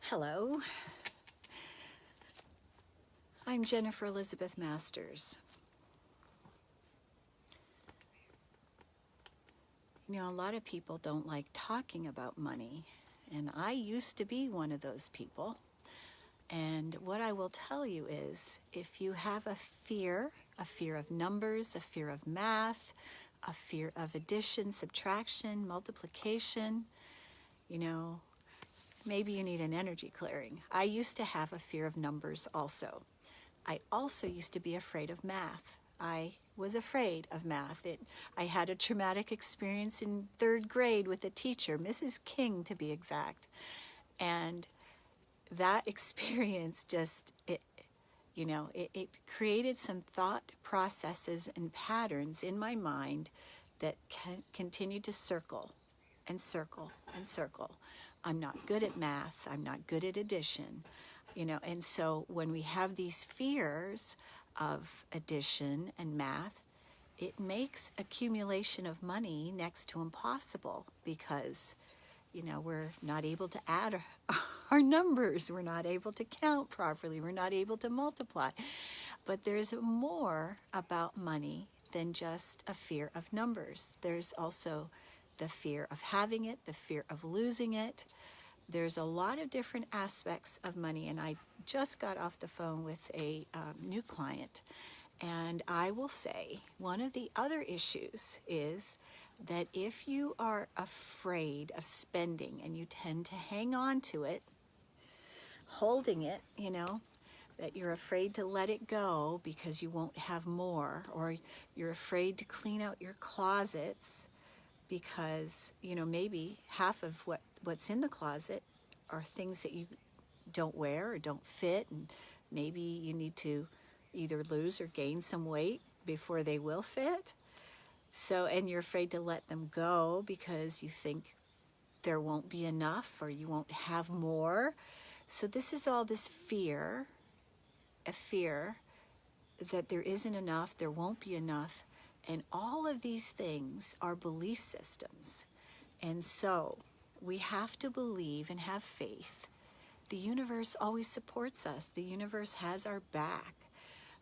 Hello, I'm Jennifer Elizabeth Masters. You know, a lot of people don't like talking about money, and I used to be one of those people. And what I will tell you is, if you have a fear of numbers, a fear of math, a fear of addition, subtraction, multiplication, you know, maybe you need an energy clearing. I used to have a fear of numbers also. I also used to be afraid of math. I was afraid of math. I had a traumatic experience in 3rd grade with a teacher, Mrs. King to be exact. And that experience just, it created some thought processes and patterns in my mind that continued to circle and circle and circle. I'm not good at math. I'm not good at addition. And so when we have these fears of addition and math, it makes accumulation of money next to impossible because, we're not able to add our numbers. We're not able to count properly. We're not able to multiply. But there's more about money than just a fear of numbers. There's also the fear of having it, the fear of losing it. There's a lot of different aspects of money, and I just got off the phone with a new client, and I will say one of the other issues is that if you are afraid of spending and you tend to hang on to it, holding it, that you're afraid to let it go because you won't have more, or you're afraid to clean out your closets because, maybe half of what's in the closet are things that you don't wear or don't fit, and maybe you need to either lose or gain some weight before they will fit. So, and you're afraid to let them go because you think there won't be enough or you won't have more. So this is all this fear, a fear that there isn't enough, there won't be enough. And all of these things are belief systems. And so we have to believe and have faith. The universe always supports us. The universe has our back.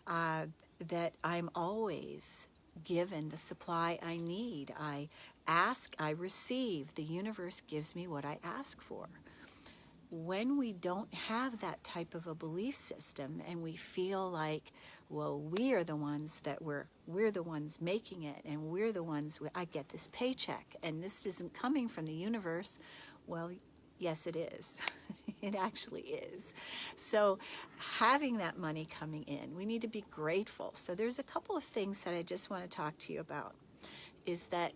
That I'm always given the supply I need. I ask, I receive. The universe gives me what I ask for. When we don't have that type of a belief system and we feel like, well, we are the ones that we're the ones making it, and we're the ones, I get this paycheck and this isn't coming from the universe. Well, yes, it is. It actually is. So having that money coming in, we need to be grateful. So there's a couple of things that I just want to talk to you about. Is that,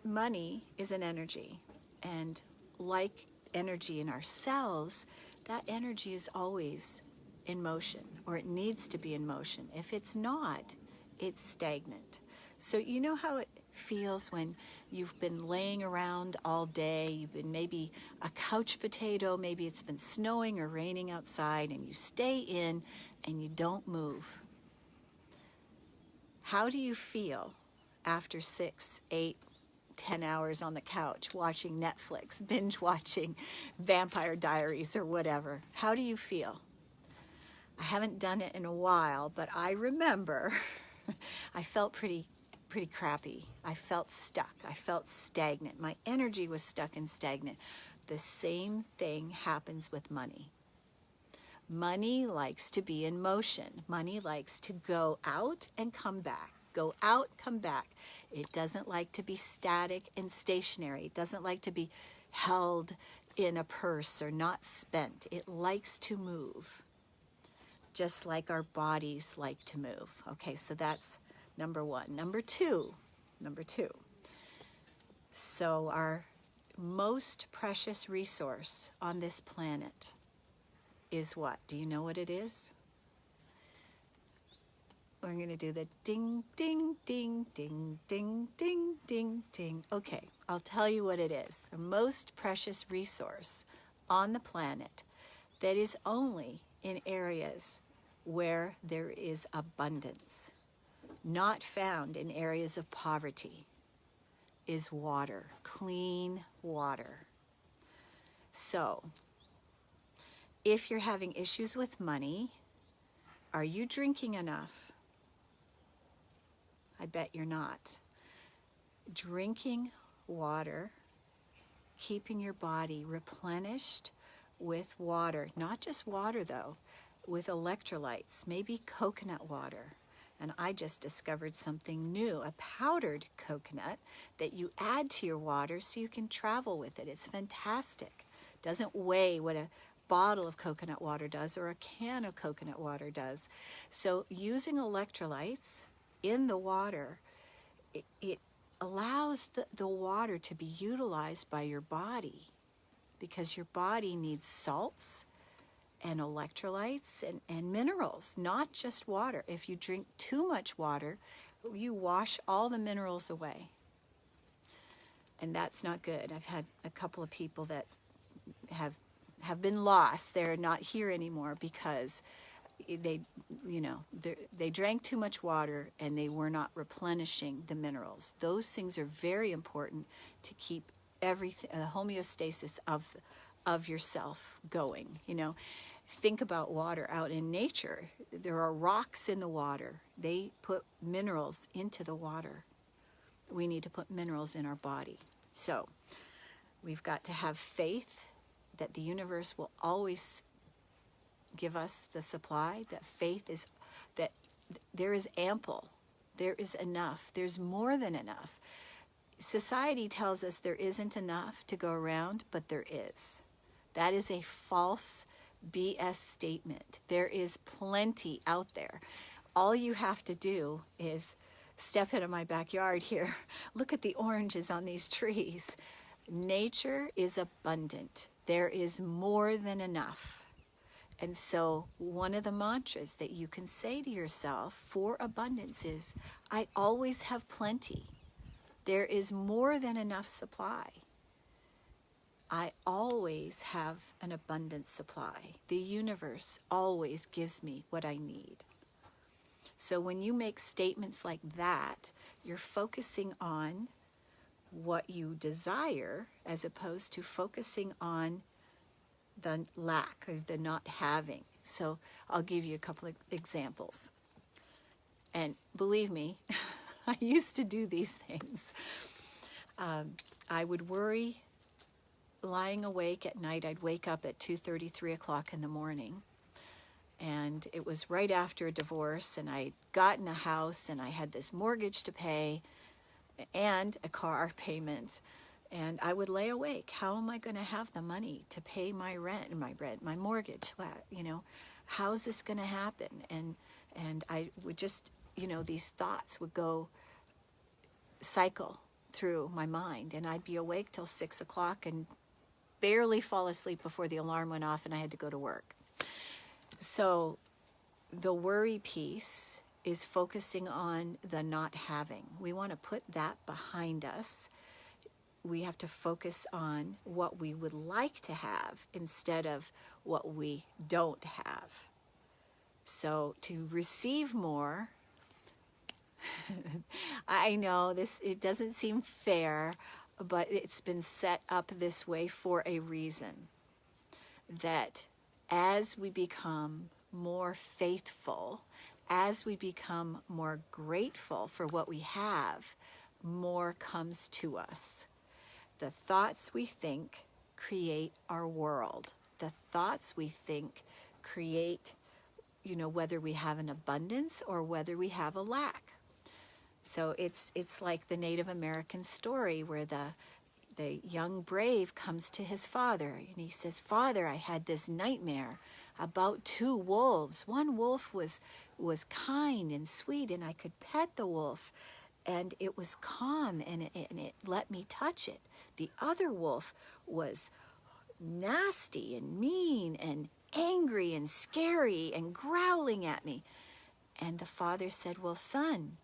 money is an energy, and like energy in our cells, that energy is always in motion, or it needs to be in motion. If it's not, it's stagnant. So you know how it feels when you've been laying around all day, you've been maybe a couch potato, maybe it's been snowing or raining outside, and you stay in and you don't move. How do you feel after 6, 8, 10 hours on the couch watching Netflix, binge watching Vampire Diaries or whatever? How do you feel? I haven't done it in a while, but I remember I felt pretty crappy. I felt stuck. I felt stagnant. My energy was stuck and stagnant. The same thing happens with money. Money likes to be in motion. Money likes to go out and come back. Go out, come back. It doesn't like to be static and stationary. It doesn't like to be held in a purse or not spent. It likes to move, just like our bodies like to move. Okay, so that's number one. Number two. So our most precious resource on this planet is what? Do you know what it is? We're going to do the ding, ding, ding, ding, ding, ding, ding, ding. Okay, I'll tell you what it is. The most precious resource on the planet that is only in areas where there is abundance, not found in areas of poverty, is water, clean water. So If you're having issues with money, are you drinking enough? I bet you're not. Drinking water, keeping your body replenished with water, not just water though, with electrolytes, maybe coconut water. And I just discovered something new, a powdered coconut that you add to your water so you can travel with it. It's fantastic. Doesn't weigh what a bottle of coconut water does or a can of coconut water does. So using electrolytes in the water, it allows the water to be utilized by your body, because your body needs salts and electrolytes and minerals, not just water. If you drink too much water, you wash all the minerals away. And that's not good. I've had a couple of people that have been lost. They're not here anymore because they drank too much water and they were not replenishing the minerals. Those things are very important to keep everything, the homeostasis of yourself going. Think about water out in nature. There are rocks in the water. They put minerals into the water. We need to put minerals in our body. So we've got to have faith that the universe will always give us the supply, that faith is, that there is ample, there is enough, there's more than enough. Society tells us there isn't enough to go around, but there is. That is a false BS statement. There is plenty out there. All you have to do is step into my backyard here. Look at the oranges on these trees. Nature is abundant. There is more than enough. And so one of the mantras that you can say to yourself for abundance is, I always have plenty. There is more than enough supply. I always have an abundant supply. The universe always gives me what I need. So when you make statements like that, you're focusing on what you desire as opposed to focusing on the lack or the not having. So I'll give you a couple of examples. And believe me, I used to do these things. I would worry lying awake at night. I'd wake up at 2:30, 3 o'clock in the morning. And it was right after a divorce, and I'd gotten a house, and I had this mortgage to pay and a car payment. And I would lay awake. How am I going to have the money to pay my rent, my mortgage? How's this going to happen? And I would just, these thoughts would go cycle through my mind, and I'd be awake till 6 o'clock and barely fall asleep before the alarm went off and I had to go to work. So the worry piece is focusing on the not having. We want to put that behind us. We have to focus on what we would like to have instead of what we don't have. So to receive more, I know it doesn't seem fair, but it's been set up this way for a reason. That as we become more faithful, as we become more grateful for what we have, more comes to us. The thoughts we think create our world. The thoughts we think create, whether we have an abundance or whether we have a lack. So it's like the Native American story where the young brave comes to his father and he says, "Father, I had this nightmare about 2 wolves. One wolf was kind and sweet, and I could pet the wolf, and it was calm, and it let me touch it. The other wolf was nasty and mean and angry and scary and growling at me." And the father said, "Well, son,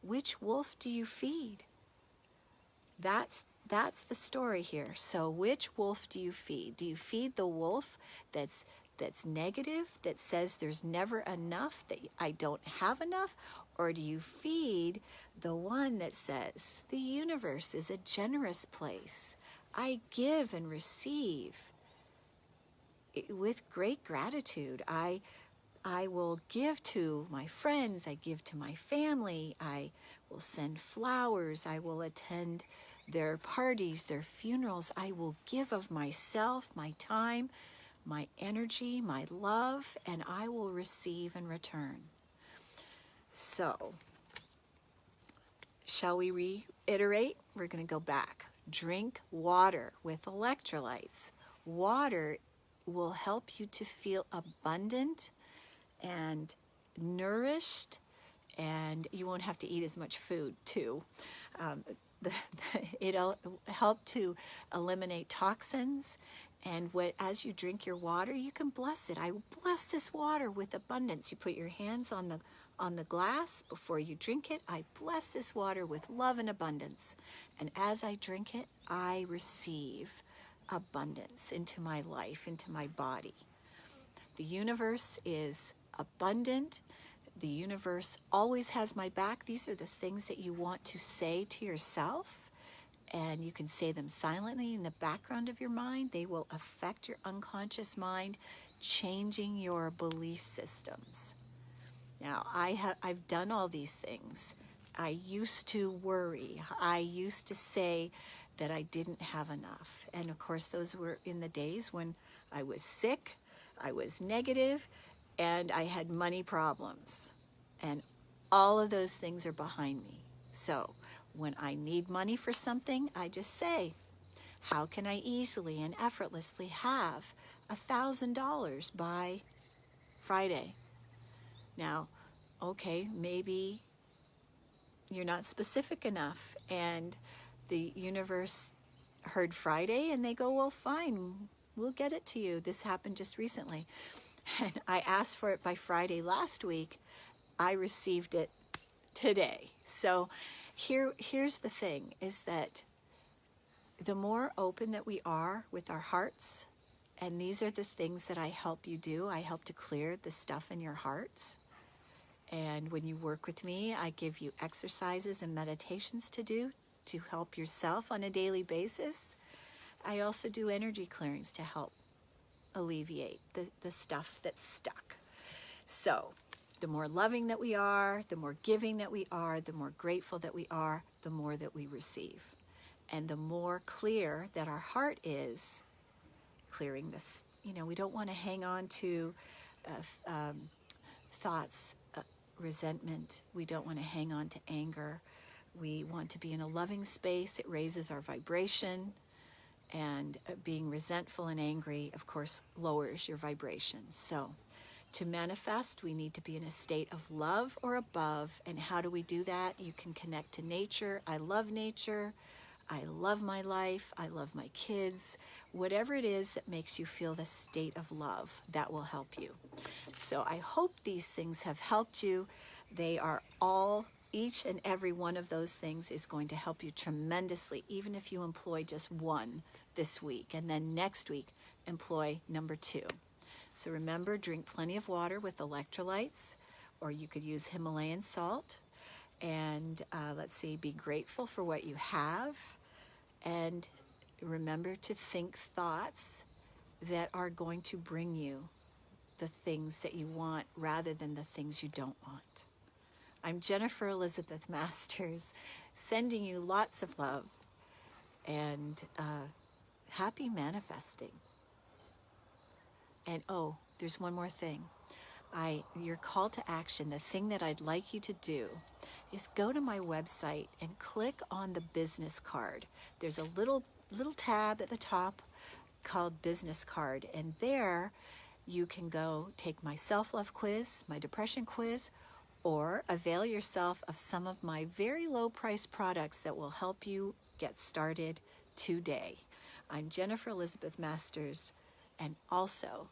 which wolf do you feed?" That's the story here. So which wolf do you feed? Do you feed the wolf that's negative, that says there's never enough, that I don't have enough? Or do you feed the one that says the universe is a generous place? I give and receive. with great gratitude. I will give to my friends, I give to my family, I will send flowers, I will attend their parties, their funerals. I will give of myself, my time, my energy, my love, and I will receive in return. So, shall we reiterate? We're going to go back. Drink water with electrolytes. Water will help you to feel abundant and nourished, and you won't have to eat as much food too. It'll help to eliminate toxins, and as you drink your water, you can bless it. I bless this water with abundance. You put your hands on the glass before you drink it. I bless this water with love and abundance, and as I drink it, I receive abundance into my life, into my body. The universe is abundant. The universe always has my back. These are the things that you want to say to yourself, and you can say them silently in the background of your mind. They will affect your unconscious mind, changing your belief systems. Now, I've done all these things. I used to worry. I used to say that I didn't have enough. And of course, those were in the days when I was sick, I was negative, and I had money problems. And all of those things are behind me. So when I need money for something, I just say, how can I easily and effortlessly have $1,000 by Friday? Now, okay, maybe you're not specific enough, and the universe heard Friday and they go, well, fine, we'll get it to you. This happened just recently. And I asked for it by Friday last week. I received it today. So here's the thing, is that the more open that we are with our hearts, and these are the things that I help you do. I help to clear the stuff in your hearts. And when you work with me, I give you exercises and meditations to do to help yourself on a daily basis. I also do energy clearings to help alleviate the stuff that's stuck. So the more loving that we are, the more giving that we are, the more grateful that we are, the more that we receive. And the more clear that our heart is, clearing this, we don't want to hang on to thoughts, resentment. We don't want to hang on to anger. We want to be in a loving space. It raises our vibration. And being resentful and angry, of course, lowers your vibration. So to manifest, we need to be in a state of love or above. And how do we do that? You can connect to nature. I love nature. I love my life. I love my kids. Whatever it is that makes you feel the state of love, that will help you. So I hope these things have helped you. They are all, each and every one of those things is going to help you tremendously, even if you employ just one this week. And then next week, employ number 2. So remember, drink plenty of water with electrolytes, or you could use Himalayan salt. And be grateful for what you have. And remember to think thoughts that are going to bring you the things that you want rather than the things you don't want. I'm Jennifer Elizabeth Masters, sending you lots of love and happy manifesting. And there's one more thing. Your call to action, the thing that I'd like you to do is go to my website and click on the business card. There's a little tab at the top called business card, and there you can go take my self-love quiz, my depression quiz, or avail yourself of some of my very low price products that will help you get started today. I'm Jennifer Elizabeth Masters, and also